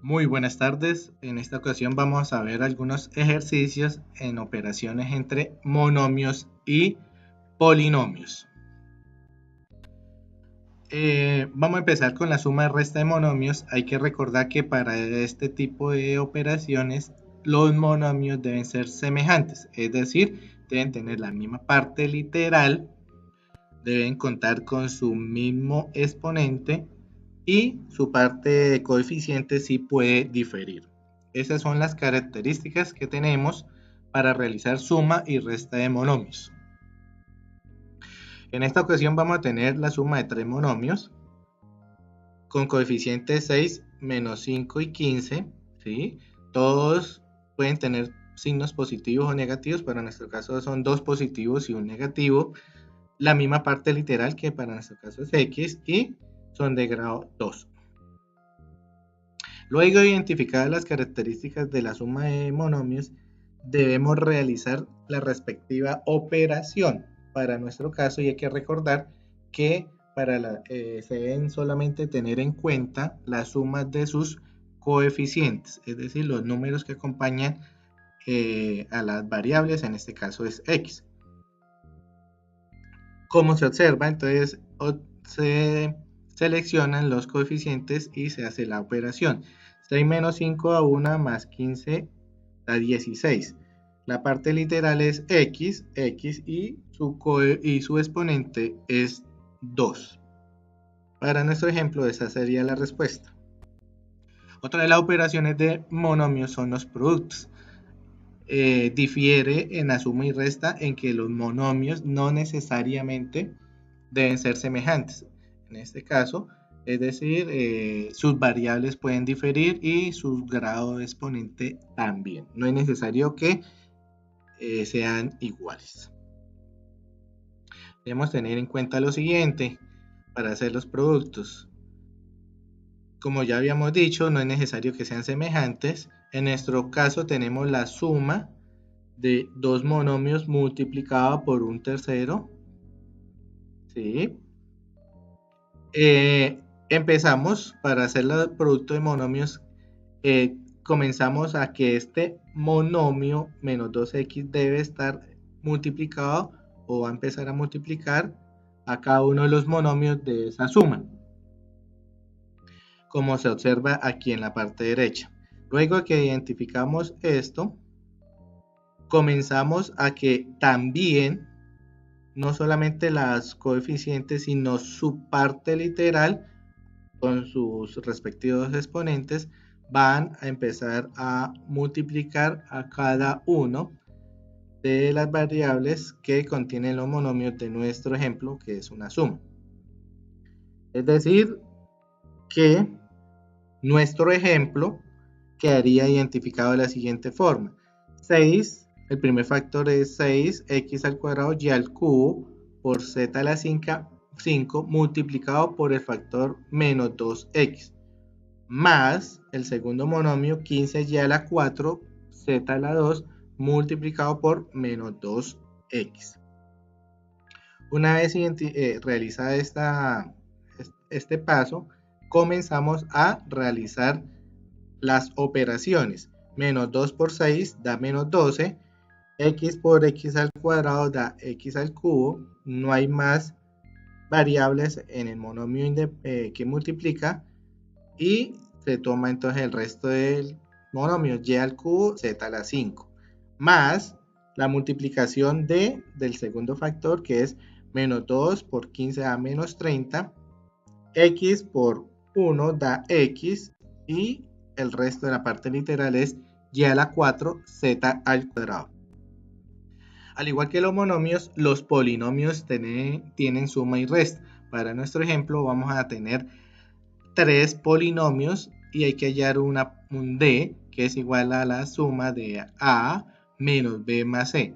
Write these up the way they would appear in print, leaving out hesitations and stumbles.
Muy buenas tardes. En esta ocasión vamos a ver algunos ejercicios en operaciones entre monomios y polinomios. Vamos a empezar con la suma y resta de monomios. Hay que recordar que para este tipo de operaciones los monomios deben ser semejantes, es decir, deben tener la misma parte literal, deben contar con su mismo exponente y su parte de coeficiente sí puede diferir. Esas son las características que tenemos para realizar suma y resta de monomios. En esta ocasión vamos a tener la suma de tres monomios con coeficientes 6, menos 5 y 15. ¿sí? Todos pueden tener signos positivos o negativos, pero en nuestro caso son dos positivos y un negativo. La misma parte literal que para nuestro caso es x y son de grado 2. Luego de identificar las características de la suma de monomios, debemos realizar la respectiva operación para nuestro caso, y hay que recordar que se deben solamente tener en cuenta las sumas de sus coeficientes, es decir, los números que acompañan a las variables, en este caso es x. Como se observa, entonces se seleccionan los coeficientes y se hace la operación. 6 menos 5 da 1 más 15 da 16. La parte literal es x y su exponente es 2. Para nuestro ejemplo, esa sería la respuesta. Otra de las operaciones de monomios son los productos. Difiere en la suma y resta en que los monomios no necesariamente deben ser semejantes. En este caso, es decir, sus variables pueden diferir y su grado de exponente también. No es necesario que sean iguales. Debemos tener en cuenta lo siguiente para hacer los productos. Como ya habíamos dicho, no es necesario que sean semejantes. En nuestro caso tenemos la suma de dos monomios multiplicada por un tercero. ¿Sí? Empezamos para hacer el producto de monomios. Comenzamos a que este monomio menos 2x debe estar multiplicado o va a empezar a multiplicar a cada uno de los monomios de esa suma, como se observa aquí en la parte derecha. Luego que identificamos esto, comenzamos a que también no solamente las coeficientes, sino su parte literal con sus respectivos exponentes van a empezar a multiplicar a cada uno de las variables que contienen los monomios de nuestro ejemplo, que es una suma. Es decir, que nuestro ejemplo quedaría identificado de la siguiente forma. 6, el primer factor es 6x al cuadrado y al cubo por z a la 5 multiplicado por el factor menos 2x, más el segundo monomio 15y a la 4 z a la 2 multiplicado por menos 2x. Una vez realizada este paso, comenzamos a realizar las operaciones. Menos 2 por 6 da menos 12, x por x al cuadrado da x al cubo, no hay más variables en el monomio que multiplica, y se toma entonces el resto del monomio y al cubo z a la 5, más la multiplicación del segundo factor, que es menos 2 por 15 da menos 30, x por 1 da x, y el resto de la parte literal es y a la 4 z al cuadrado. Al igual que los monomios, los polinomios tienen suma y resta. Para nuestro ejemplo vamos a tener tres polinomios y hay que hallar un d que es igual a la suma de a menos b más c.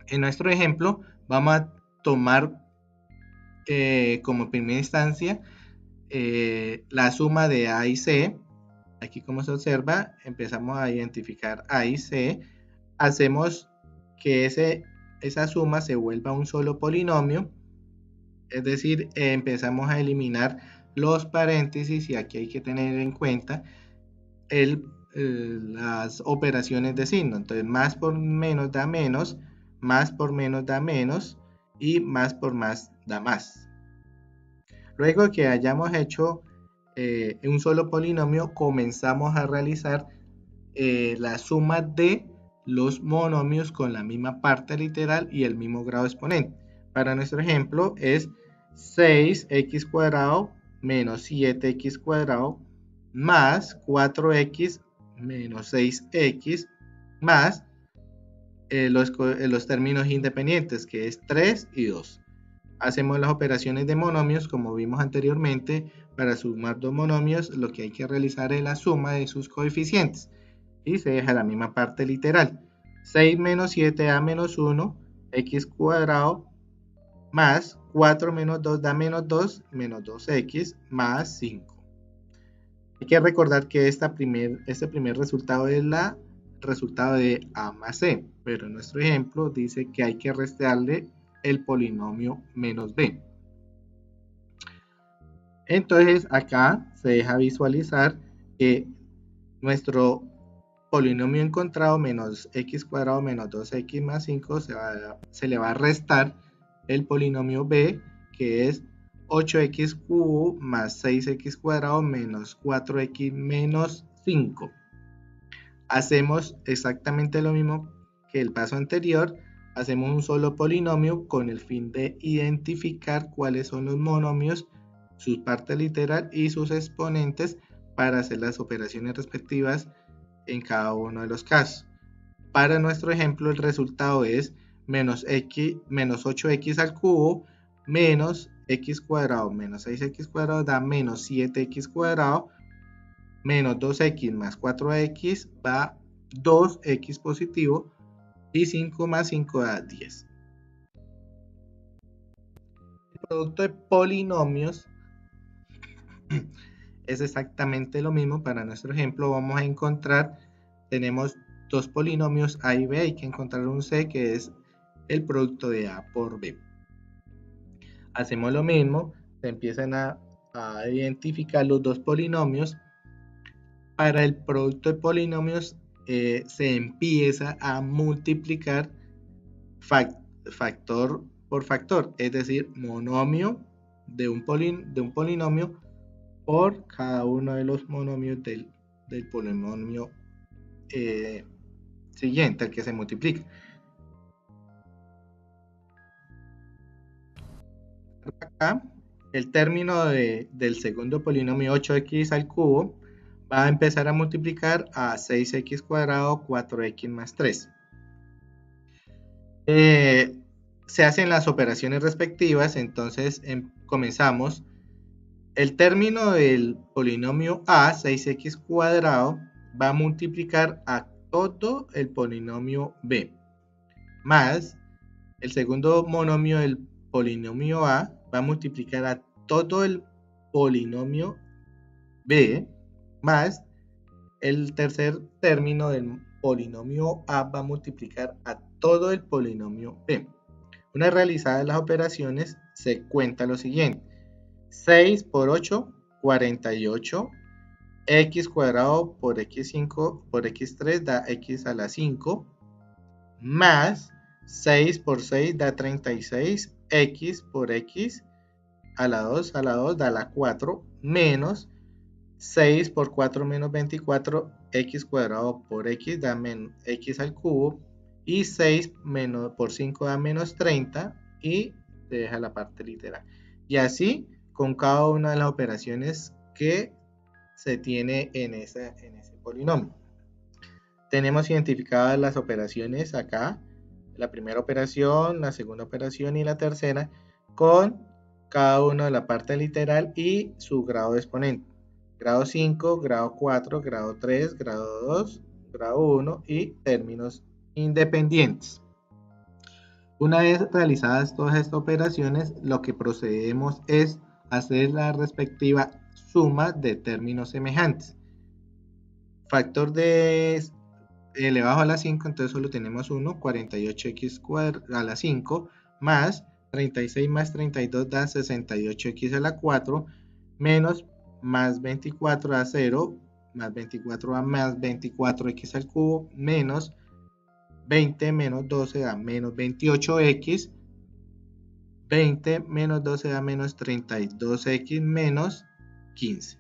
En nuestro ejemplo vamos a tomar como primera instancia la suma de a y c. Aquí, como se observa, empezamos a identificar a y c. Hacemos que esa suma se vuelva un solo polinomio, es decir, empezamos a eliminar los paréntesis, y aquí hay que tener en cuenta las operaciones de signo. Entonces, más por menos da menos, más por menos da menos, y más por más da más. Luego que hayamos hecho un solo polinomio, comenzamos a realizar la suma de los monomios con la misma parte literal y el mismo grado exponente. Para nuestro ejemplo es 6x cuadrado menos 7x cuadrado más 4x menos 6x más los términos independientes, que es 3 y 2. Hacemos las operaciones de monomios como vimos anteriormente. Para sumar dos monomios, lo que hay que realizar es la suma de sus coeficientes y se deja la misma parte literal. 6 menos 7 menos 1, x cuadrado más 4 menos 2 da menos 2, menos 2x más 5. Hay que recordar que este primer resultado es el resultado de a más c, pero en nuestro ejemplo dice que hay que restarle el polinomio menos b. Entonces acá se deja visualizar que nuestro polinomio encontrado menos x cuadrado menos 2x más 5 se le va a restar el polinomio b, que es 8x cubo más 6x cuadrado menos 4x menos 5. Hacemos exactamente lo mismo que el paso anterior. Hacemos un solo polinomio con el fin de identificar cuáles son los monomios, su parte literal y sus exponentes, para hacer las operaciones respectivas en cada uno de los casos. Para nuestro ejemplo, el resultado es menos 8x al cubo menos x cuadrado menos 6x cuadrado da menos 7x cuadrado menos 2x más 4x da 2x positivo y 5 más 5 da 10. El producto de polinomios es exactamente lo mismo. Para nuestro ejemplo vamos a encontrar, tenemos dos polinomios a y b, hay que encontrar un c que es el producto de a por b. Hacemos lo mismo, se empiezan a identificar los dos polinomios. Para el producto de polinomios se empieza a multiplicar factor por factor, es decir, monomio de un polinomio por cada uno de los monomios del polinomio siguiente, el que se multiplica. Acá, el término del segundo polinomio 8x al cubo va a empezar a multiplicar a 6x cuadrado 4x más 3. Se hacen las operaciones respectivas, entonces comenzamos. El término del polinomio a, 6x cuadrado, va a multiplicar a todo el polinomio b, más el segundo monomio del polinomio a va a multiplicar a todo el polinomio b, más el tercer término del polinomio a va a multiplicar a todo el polinomio b. Una vez realizadas las operaciones, se cuenta lo siguiente: 6 por 8, 48, x cuadrado por x5 por x3 da x a la 5, más 6 por 6 da 36, x por x a la 2 da la 4, menos 6 por 4 menos 24, x cuadrado por x da x al cubo, y 6 por 5 da menos 30, y se deja la parte literal. Y así con cada una de las operaciones que se tiene en ese polinomio. Tenemos identificadas las operaciones acá, la primera operación, la segunda operación y la tercera, con cada una de la parte literal y su grado de exponente. Grado 5, grado 4, grado 3, grado 2, grado 1 y términos independientes. Una vez realizadas todas estas operaciones, lo que procedemos es hacer la respectiva suma de términos semejantes. Factor de elevado a la 5, entonces solo tenemos 1, 48x a la 5, más 36 más 32 da 68x a la 4, menos más 24 a 0, más 24 a más 24x al cubo, menos 20 menos 12 da menos 28x, 20 menos 12 da menos 32x menos 15.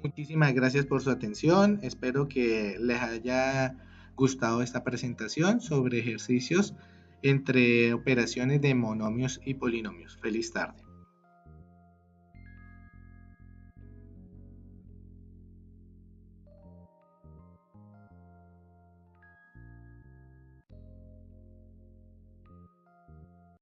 Muchísimas gracias por su atención. Espero que les haya gustado esta presentación sobre ejercicios entre operaciones de monomios y polinomios. Feliz tarde.